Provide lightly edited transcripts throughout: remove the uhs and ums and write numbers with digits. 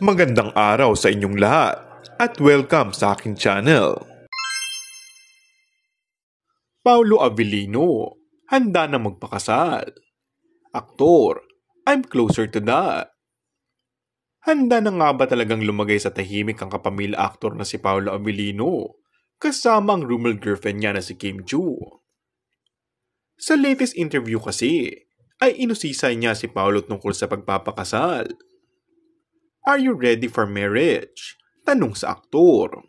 Magandang araw sa inyong lahat at welcome sa aking channel. Paolo Avellino, handa na magpakasal. Aktor, I'm closer to that. Handa na nga ba talagang lumagay sa tahimik ang kapamilya aktor na si Paolo Avellino kasama ang rumored girlfriend niya na si Kim Chiu? Sa latest interview kasi ay inusisay niya si Paolo tungkol sa pagpapakasal. Are you ready for marriage? Tanong sa aktor.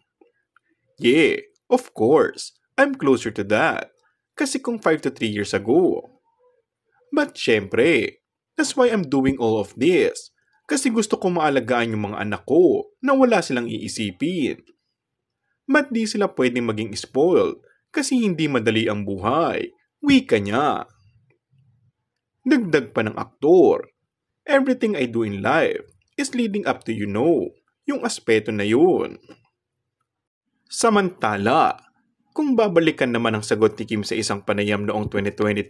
Yeah, of course. I'm closer to that. Kasi kung 5 to 3 years ago. But syempre, that's why I'm doing all of this. Kasi gusto kong maalagaan yung mga anak ko na wala silang iisipin. But di sila pwedeng maging spoiled kasi hindi madali ang buhay. Wika niya. Dagdag pa ng aktor. Everything I do in life is leading up to yung aspeto na yun. Samantala, kung babalikan naman ang sagot ni Kim sa isang panayam noong 2022,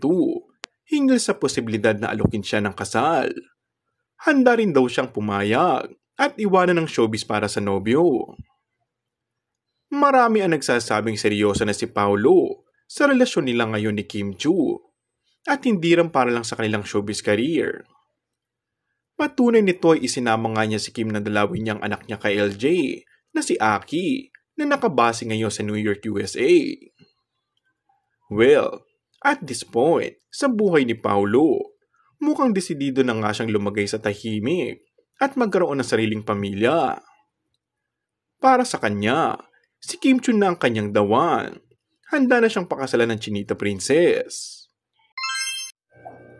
hinggil sa posibilidad na alokin siya ng kasal, handa rin daw siyang pumayag at iwanan ng showbiz para sa nobyo. Marami ang nagsasabing seryoso na si Paolo sa relasyon nila ngayon ni Kim Chiu at hindi rin para lang sa kanilang showbiz career. Patunay nito ay isinama nga niya si Kim na dalawin niyang anak niya kay LJ na si Aki na nakabase ngayon sa New York, USA. Well, at this point, sa buhay ni Paolo, mukhang desidido na nga siyang lumagay sa tahimik at magkaroon ng sariling pamilya. Para sa kanya, si Kim Chiu na ang kanyang dawan. Handa na siyang pakasalan ng Chinita Princess.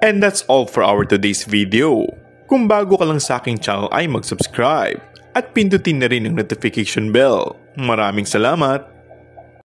And that's all for our today's video. Kung bago ka lang sa aking channel ay mag-subscribe at pindutin na rin ang notification bell. Maraming salamat!